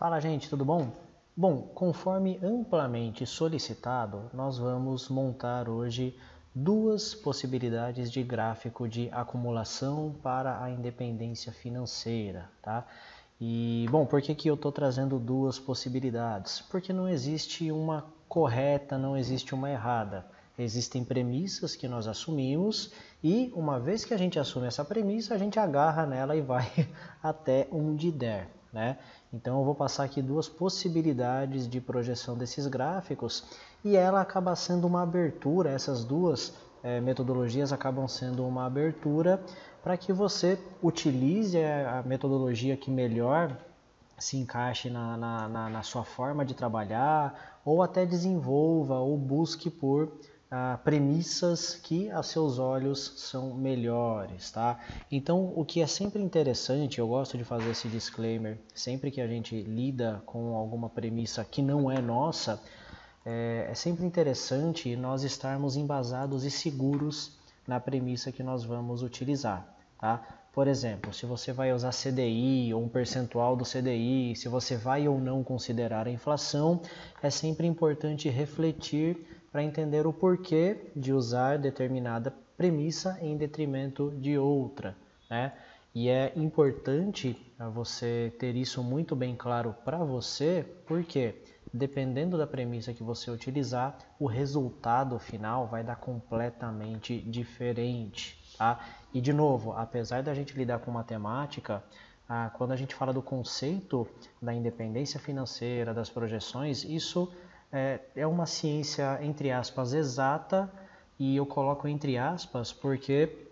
Fala, gente, tudo bom? Bom, conforme amplamente solicitado, nós vamos montar hoje duas possibilidades de gráfico de acumulação para a independência financeira, tá? E, bom, por que eu estou trazendo duas possibilidades? Porque não existe uma correta, não existe uma errada. Existem premissas que nós assumimos e, uma vez que a gente assume essa premissa, a gente agarra nela e vai até onde der, né? Então eu vou passar aqui duas possibilidades de projeção desses gráficos e ela acaba sendo uma abertura, essas duas metodologias acabam sendo uma abertura para que você utilize a metodologia que melhor se encaixe na sua forma de trabalhar ou até desenvolva ou busque por premissas que a seus olhos são melhores, tá? Então, o que é sempre interessante, eu gosto de fazer esse disclaimer, sempre que a gente lida com alguma premissa que não é nossa, é sempre interessante nós estarmos embasados e seguros na premissa que nós vamos utilizar, tá? Por exemplo, se você vai usar CDI ou um percentual do CDI, se você vai ou não considerar a inflação, é sempre importante refletir para entender o porquê de usar determinada premissa em detrimento de outra, né? E é importante você ter isso muito bem claro para você, porque dependendo da premissa que você utilizar, o resultado final vai dar completamente diferente, tá? E de novo, apesar da gente lidar com matemática, quando a gente fala do conceito da independência financeira, das projeções, isso é uma ciência, entre aspas, exata, e eu coloco entre aspas porque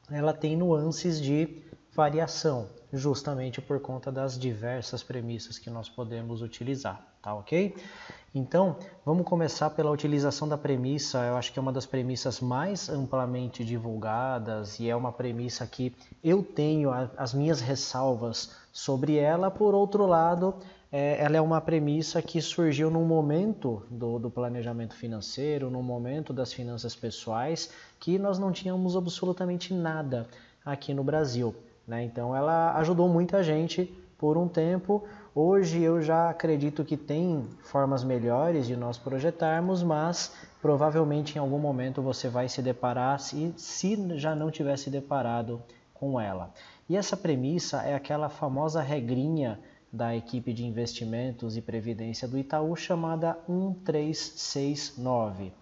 ela tem nuances de variação, justamente por conta das diversas premissas que nós podemos utilizar, tá ok? Então, vamos começar pela utilização da premissa, eu acho que é uma das premissas mais amplamente divulgadas e é uma premissa que eu tenho as minhas ressalvas sobre ela. Por outro lado, ela é uma premissa que surgiu num momento do planejamento financeiro, num momento das finanças pessoais, que nós não tínhamos absolutamente nada aqui no Brasil, né? Então ela ajudou muita gente por um tempo. Hoje eu já acredito que tem formas melhores de nós projetarmos, mas provavelmente em algum momento você vai se deparar, se já não tiver se deparado com ela. E essa premissa é aquela famosa regrinha da equipe de investimentos e previdência do Itaú chamada 1369.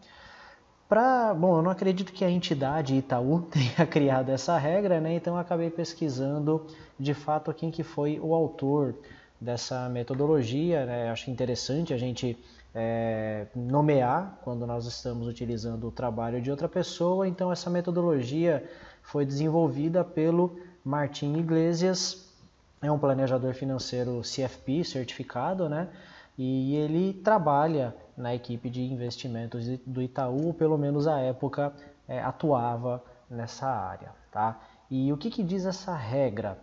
Bom, eu não acredito que a entidade Itaú tenha criado essa regra, né? Então eu acabei pesquisando de fato quem que foi o autor dessa metodologia, né? Acho interessante a gente nomear quando nós estamos utilizando o trabalho de outra pessoa. Então essa metodologia foi desenvolvida pelo Martin Iglesias, é um planejador financeiro CFP certificado, né? E ele trabalha na equipe de investimentos do Itaú, ou pelo menos à época atuava nessa área, tá? E o que diz essa regra,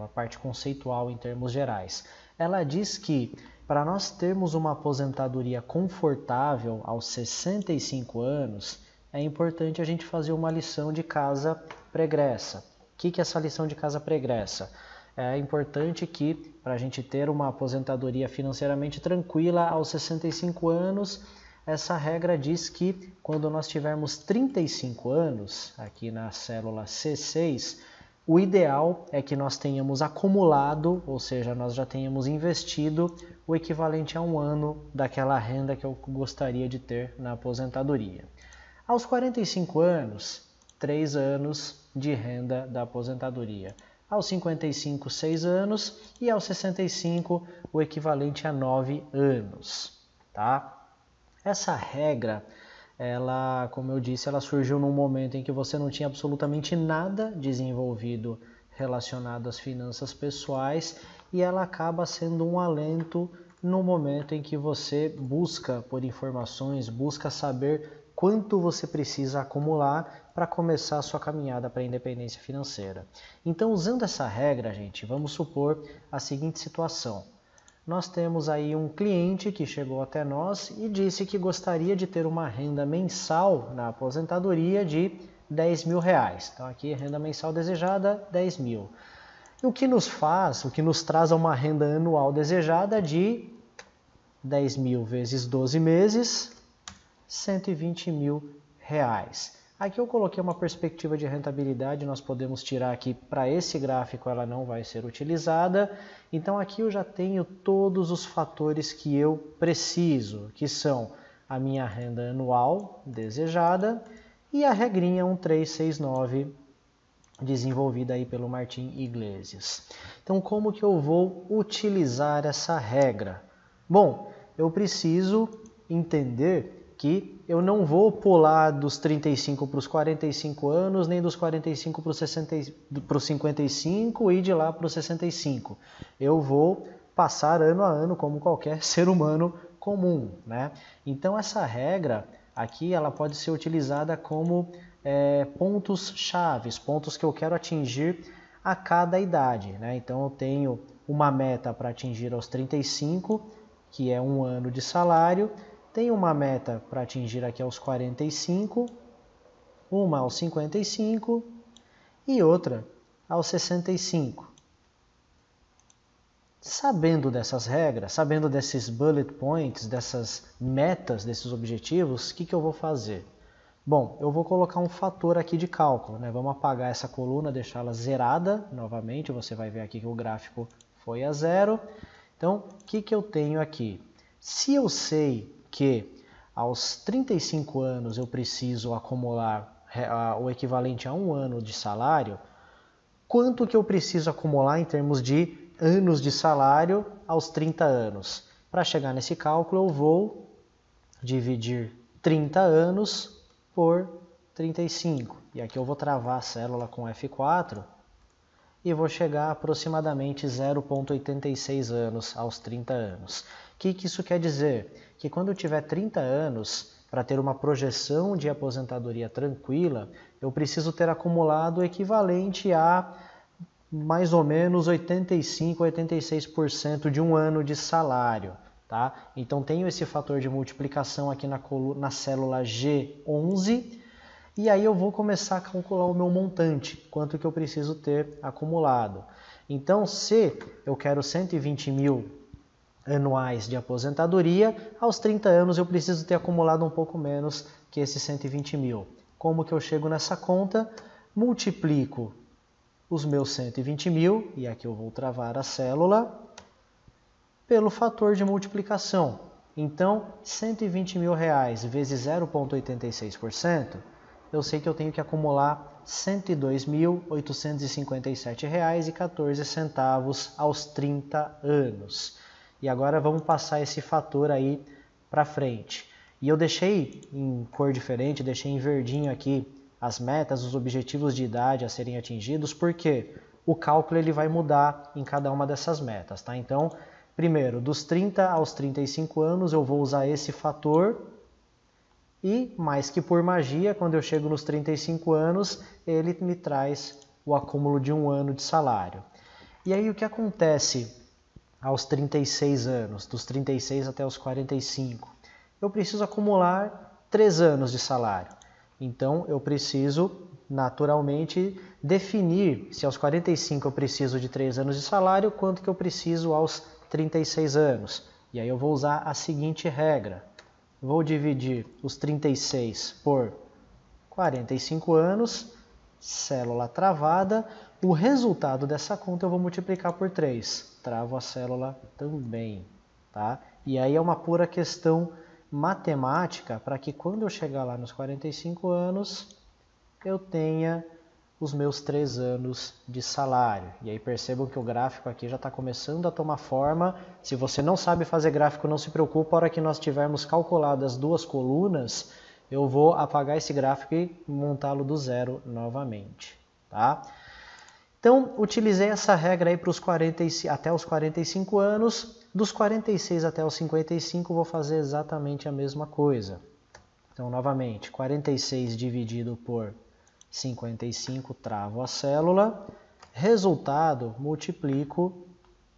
a parte conceitual em termos gerais? Ela diz que para nós termos uma aposentadoria confortável aos 65 anos, é importante a gente fazer uma lição de casa pregressa. O que é essa lição de casa pregressa? É importante que, para a gente ter uma aposentadoria financeiramente tranquila aos 65 anos, essa regra diz que quando nós tivermos 35 anos, aqui na célula C6, o ideal é que nós tenhamos acumulado, ou seja, nós já tenhamos investido o equivalente a um ano daquela renda que eu gostaria de ter na aposentadoria. Aos 45 anos, 3 anos de renda da aposentadoria. Aos 55, 6 anos e aos 65, o equivalente a 9 anos, tá? Essa regra, ela, como eu disse, ela surgiu num momento em que você não tinha absolutamente nada desenvolvido relacionado às finanças pessoais e ela acaba sendo um alento no momento em que você busca por informações, busca saber quanto você precisa acumular para começar a sua caminhada para a independência financeira. Então, usando essa regra, gente, vamos supor a seguinte situação. Nós temos aí um cliente que chegou até nós e disse que gostaria de ter uma renda mensal na aposentadoria de R$10.000. Então, aqui, renda mensal desejada, 10 mil. O que nos traz a uma renda anual desejada de 10 mil vezes 12 meses, 120 mil reais. Aqui eu coloquei uma perspectiva de rentabilidade, nós podemos tirar aqui para esse gráfico, ela não vai ser utilizada. Então aqui eu já tenho todos os fatores que eu preciso, que são a minha renda anual desejada e a regrinha 1369, desenvolvida aí pelo Martin Iglesias. Então como que eu vou utilizar essa regra? Bom, eu preciso entender que eu não vou pular dos 35 para os 45 anos, nem dos 45 para os 55 e de lá para os 65. Eu vou passar ano a ano como qualquer ser humano comum, né? Então essa regra aqui ela pode ser utilizada como pontos chaves, pontos que eu quero atingir a cada idade, né? Então eu tenho uma meta para atingir aos 35, que é um ano de salário. Tenho uma meta para atingir aqui aos 45, uma aos 55 e outra aos 65. Sabendo dessas regras, sabendo desses bullet points, dessas metas, desses objetivos, o que eu vou fazer? Bom, eu vou colocar um fator aqui de cálculo, né? Vamos apagar essa coluna, deixá-la zerada novamente. Você vai ver aqui que o gráfico foi a zero. Então, o que eu tenho aqui? Se eu sei que aos 35 anos eu preciso acumular o equivalente a um ano de salário, quanto que eu preciso acumular em termos de anos de salário aos 30 anos? Para chegar nesse cálculo, eu vou dividir 30 anos por 35. E aqui eu vou travar a célula com F4 e vou chegar a aproximadamente 0,86 anos aos 30 anos. O que isso quer dizer? Que quando eu tiver 30 anos, para ter uma projeção de aposentadoria tranquila, eu preciso ter acumulado o equivalente a mais ou menos 85, 86% de um ano de salário. Tá? Então tenho esse fator de multiplicação aqui na célula G11, e aí eu vou começar a calcular o meu montante, quanto que eu preciso ter acumulado. Então, se eu quero 120 mil anuais de aposentadoria, aos 30 anos eu preciso ter acumulado um pouco menos que esses 120 mil. Como que eu chego nessa conta? Multiplico os meus 120 mil, e aqui eu vou travar a célula, pelo fator de multiplicação. Então, 120 mil reais vezes 0,86%, eu sei que eu tenho que acumular R$ 102.857,14 aos 30 anos. E agora vamos passar esse fator aí para frente. E eu deixei em cor diferente, deixei em verdinho aqui as metas, os objetivos de idade a serem atingidos, porque o cálculo ele vai mudar em cada uma dessas metas, tá? Então, primeiro, dos 30 aos 35 anos eu vou usar esse fator e, mais que por magia, quando eu chego nos 35 anos, ele me traz o acúmulo de um ano de salário. E aí o que acontece aos 36 anos, dos 36 até os 45? Eu preciso acumular 3 anos de salário. Então eu preciso, naturalmente, definir se aos 45 eu preciso de 3 anos de salário, quanto que eu preciso aos 36 anos. E aí eu vou usar a seguinte regra. Vou dividir os 36 por 45 anos, célula travada. O resultado dessa conta eu vou multiplicar por 3. Travo a célula também, tá? E aí é uma pura questão matemática para que quando eu chegar lá nos 45 anos, eu tenha os meus 3 anos de salário. E aí percebam que o gráfico aqui já está começando a tomar forma. Se você não sabe fazer gráfico, não se preocupe, a hora que nós tivermos calculado as duas colunas, eu vou apagar esse gráfico e montá-lo do zero novamente. Tá? Então, utilizei essa regra aí para os até os 45 anos. Dos 46 até os 55, vou fazer exatamente a mesma coisa. Então, novamente, 46 dividido por 55, travo a célula. Resultado, multiplico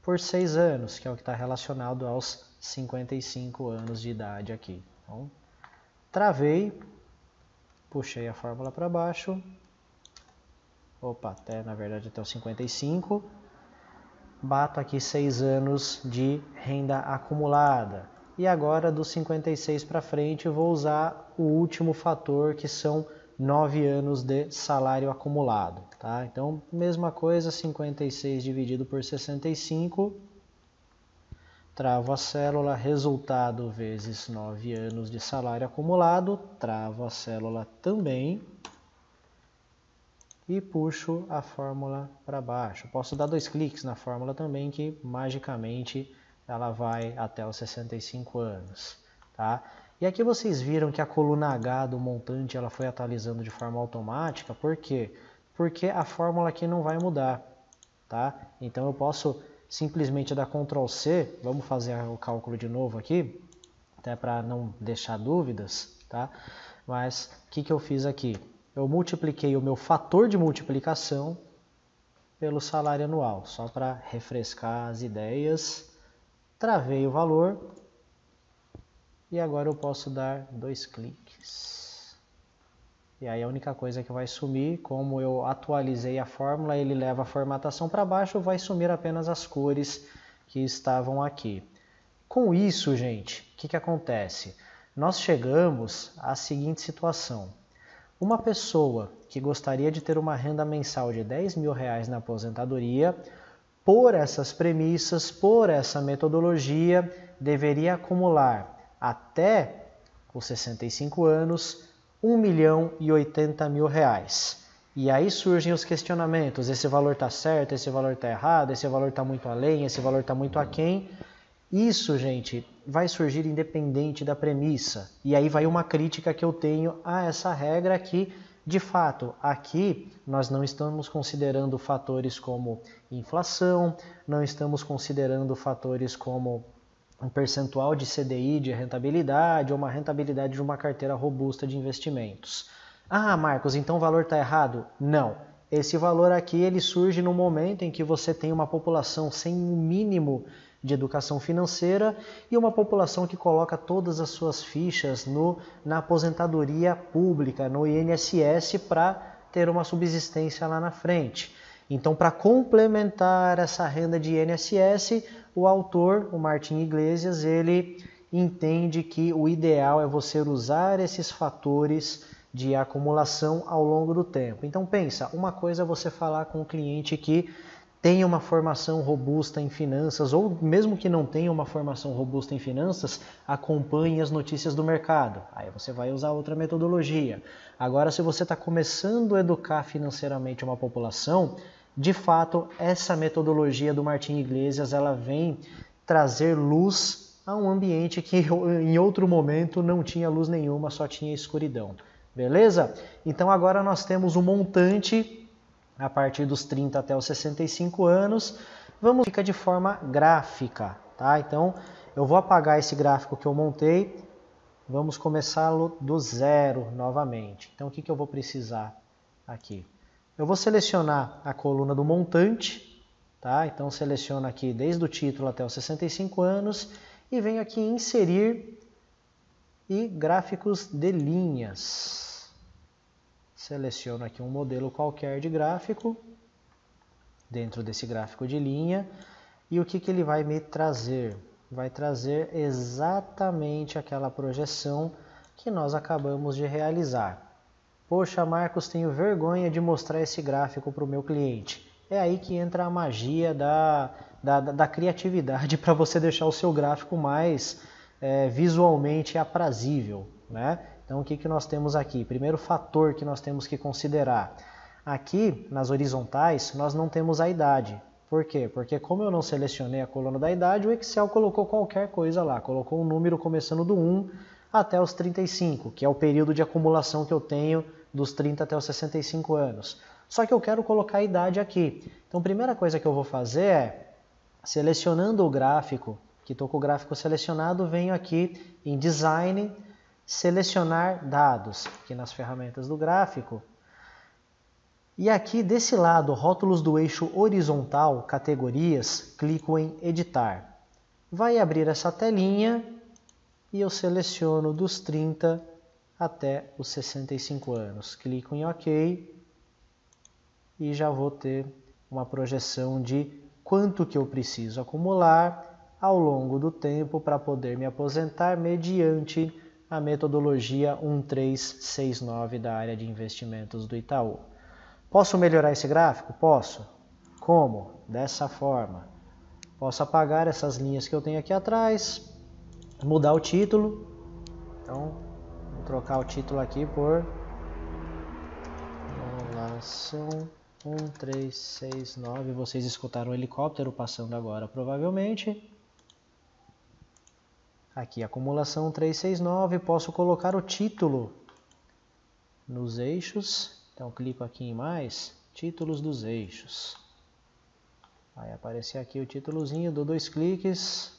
por 6 anos, que é o que está relacionado aos 55 anos de idade aqui. Então, travei, puxei a fórmula para baixo. Opa, na verdade até os 55. bato aqui 6 anos de renda acumulada. E agora dos 56 para frente eu vou usar o último fator, que são 9 anos de salário acumulado. Tá? Então, mesma coisa, 56 dividido por 65, travo a célula, resultado vezes 9 anos de salário acumulado, travo a célula também e puxo a fórmula para baixo. Posso dar 2 cliques na fórmula também, que magicamente ela vai até os 65 anos. Tá? E aqui vocês viram que a coluna H do montante ela foi atualizando de forma automática. Por quê? Porque a fórmula aqui não vai mudar. Tá? Então eu posso simplesmente dar Ctrl C, vamos fazer o cálculo de novo aqui, até para não deixar dúvidas. Tá? Mas o que eu fiz aqui? Eu multipliquei o meu fator de multiplicação pelo salário anual, só para refrescar as ideias. Travei o valor e agora eu posso dar 2 cliques. E aí a única coisa que vai sumir, como eu atualizei a fórmula, ele leva a formatação para baixo, vai sumir apenas as cores que estavam aqui. Com isso, gente, o que acontece? Nós chegamos à seguinte situação. Uma pessoa que gostaria de ter uma renda mensal de R$10.000 na aposentadoria, por essas premissas, por essa metodologia, deveria acumular até os 65 anos R$1.080.000. E aí surgem os questionamentos, esse valor está certo, esse valor está errado, esse valor está muito além, esse valor está muito aquém. Isso, gente, vai surgir independente da premissa. E aí vai uma crítica que eu tenho a essa regra que, de fato, aqui nós não estamos considerando fatores como inflação, não estamos considerando fatores como um percentual de CDI de rentabilidade ou uma rentabilidade de uma carteira robusta de investimentos. Ah, Marcos, então o valor está errado? Não. Esse valor aqui ele surge no momento em que você tem uma população sem um mínimo de educação financeira e uma população que coloca todas as suas fichas na aposentadoria pública, no INSS, para ter uma subsistência lá na frente. Então, para complementar essa renda de INSS, o autor, o Martin Iglesias, ele entende que o ideal é você usar esses fatores de acumulação ao longo do tempo. Então pensa, uma coisa é você falar com um cliente que tem uma formação robusta em finanças, ou mesmo que não tenha uma formação robusta em finanças, acompanhe as notícias do mercado. Aí você vai usar outra metodologia. Agora, se você está começando a educar financeiramente uma população, de fato, essa metodologia do Martin Iglesias, ela vem trazer luz a um ambiente que em outro momento não tinha luz nenhuma, só tinha escuridão. Beleza? Então agora nós temos um montante a partir dos 30 até os 65 anos. Vamos ficar de forma gráfica, tá? Então eu vou apagar esse gráfico que eu montei. Vamos começá-lo do zero novamente. Então o que eu vou precisar aqui? Eu vou selecionar a coluna do montante, tá? Então seleciono aqui desde o título até os 65 anos e venho aqui em inserir e gráficos de linhas. Seleciono aqui um modelo qualquer de gráfico, dentro desse gráfico de linha, e o que ele vai me trazer? Vai trazer exatamente aquela projeção que nós acabamos de realizar. Poxa, Marcos, tenho vergonha de mostrar esse gráfico para o meu cliente. É aí que entra a magia da criatividade para você deixar o seu gráfico mais visualmente aprazível, né? Então, o que nós temos aqui? Primeiro fator que nós temos que considerar. Aqui, nas horizontais, nós não temos a idade. Por quê? Porque como eu não selecionei a coluna da idade, o Excel colocou qualquer coisa lá. Colocou um número começando do 1 até os 35, que é o período de acumulação que eu tenho dos 30 até os 65 anos. Só que eu quero colocar a idade aqui. Então, a primeira coisa que eu vou fazer é, selecionando o gráfico, que estou com o gráfico selecionado, venho aqui em Design, selecionar dados, aqui nas ferramentas do gráfico. E aqui desse lado, rótulos do eixo horizontal, categorias, clico em editar. Vai abrir essa telinha e eu seleciono dos 30 até os 65 anos. Clico em OK e já vou ter uma projeção de quanto que eu preciso acumular ao longo do tempo para poder me aposentar mediante a metodologia 1369 da área de investimentos do Itaú. Posso melhorar esse gráfico? Posso. Como? Dessa forma. Posso apagar essas linhas que eu tenho aqui atrás, mudar o título. Então, vou trocar o título aqui por Acumulação 1369. Vocês escutaram o helicóptero passando agora, provavelmente. Aqui, acumulação 369, posso colocar o título nos eixos. Então, clico aqui em mais, títulos dos eixos. Vai aparecer aqui o títulozinho, dou 2 cliques.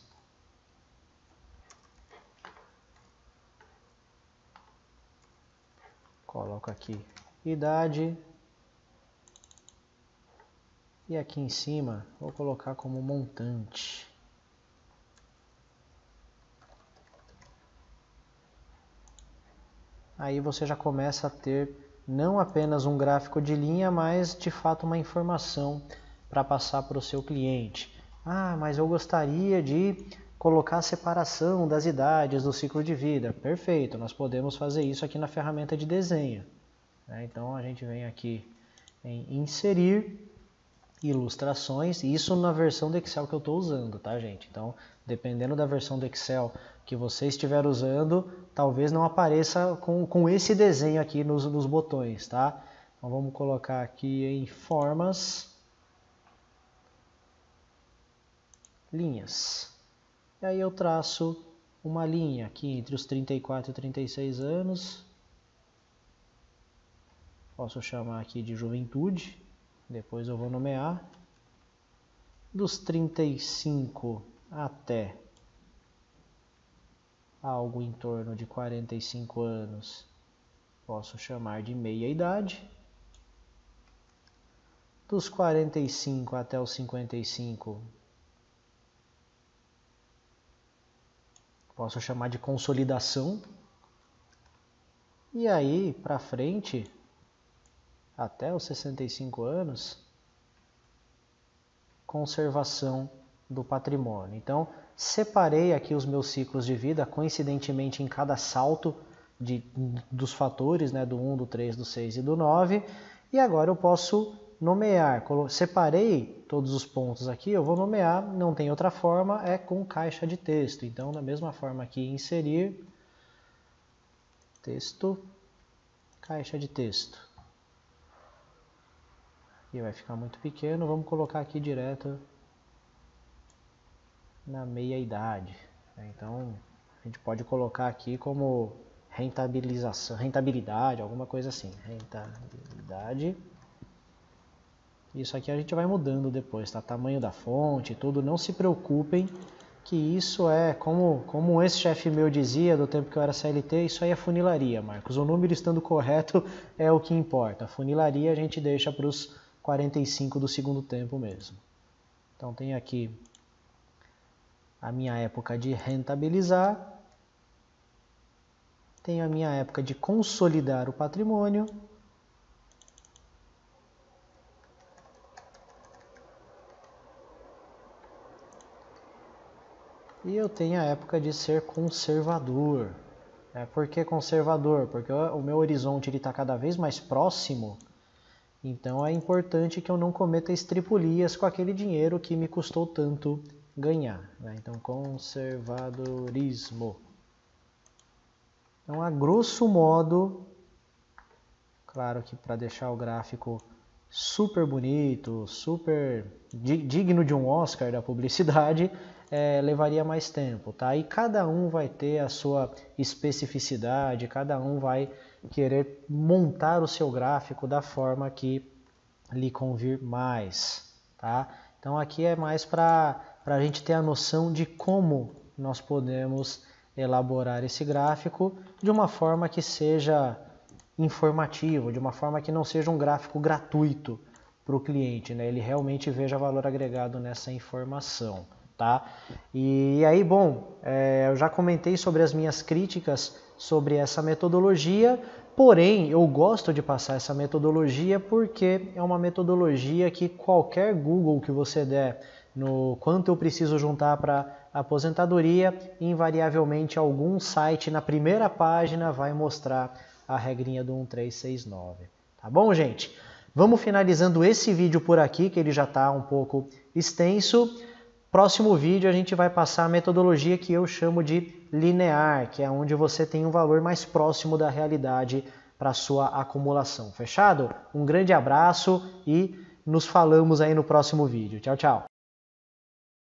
Coloco aqui idade. E aqui em cima, vou colocar como montante. Aí você já começa a ter não apenas um gráfico de linha, mas de fato uma informação para passar para o seu cliente. Ah, mas eu gostaria de colocar a separação das idades do ciclo de vida. Perfeito, nós podemos fazer isso aqui na ferramenta de desenho. Então a gente vem aqui em inserir ilustrações, isso na versão do Excel que eu estou usando, tá, gente? Então, dependendo da versão do Excel que você estiver usando, talvez não apareça com esse desenho aqui nos botões, tá? Então, vamos colocar aqui em formas, linhas. E aí eu traço uma linha aqui entre os 34 e 36 anos. Posso chamar aqui de juventude. Depois eu vou nomear. Dos 35 até algo em torno de 45 anos, posso chamar de meia-idade. Dos 45 até os 55, posso chamar de consolidação. E aí, para frente, até os 65 anos, conservação do patrimônio. Então, separei aqui os meus ciclos de vida, coincidentemente em cada salto dos fatores, né, do 1, do 3, do 6 e do 9. E agora eu posso nomear. Separei todos os pontos aqui, eu vou nomear, não tem outra forma, é com caixa de texto. Então, da mesma forma aqui, inserir, texto, caixa de texto. E vai ficar muito pequeno, vamos colocar aqui direto na meia-idade. Então, a gente pode colocar aqui como rentabilidade, alguma coisa assim. Rentabilidade. Isso aqui a gente vai mudando depois, tá? Tamanho da fonte, tudo. Não se preocupem que isso é, como um ex-chefe meu dizia do tempo que eu era CLT, isso aí é funilaria, Marcos. O número estando correto é o que importa. A funilaria a gente deixa para os 45 do segundo tempo mesmo. Então tem aqui a minha época de rentabilizar, tenho a minha época de consolidar o patrimônio, e eu tenho a época de ser conservador. Por que conservador? Porque o meu horizonte está cada vez mais próximo. Então é importante que eu não cometa estripulias com aquele dinheiro que me custou tanto ganhar. Então, conservadorismo. Então, a grosso modo, claro que para deixar o gráfico super bonito, super digno de um Oscar da publicidade, levaria mais tempo, tá? E cada um vai ter a sua especificidade, cada um vai querer montar o seu gráfico da forma que lhe convir mais, tá? Então aqui é mais para a gente ter a noção de como nós podemos elaborar esse gráfico de uma forma que seja informativo, de uma forma que não seja um gráfico gratuito para o cliente, né? Ele realmente veja valor agregado nessa informação, tá? E aí, bom, eu já comentei sobre as minhas críticas sobre essa metodologia, porém eu gosto de passar essa metodologia porque é uma metodologia que qualquer Google que você der no quanto eu preciso juntar para aposentadoria, invariavelmente algum site na primeira página vai mostrar a regrinha do 1369. Tá bom, gente? Vamos finalizando esse vídeo por aqui, que ele já está um pouco extenso. Próximo vídeo a gente vai passar a metodologia que eu chamo de linear, que é onde você tem um valor mais próximo da realidade para a sua acumulação. Fechado? Um grande abraço e nos falamos aí no próximo vídeo. Tchau, tchau!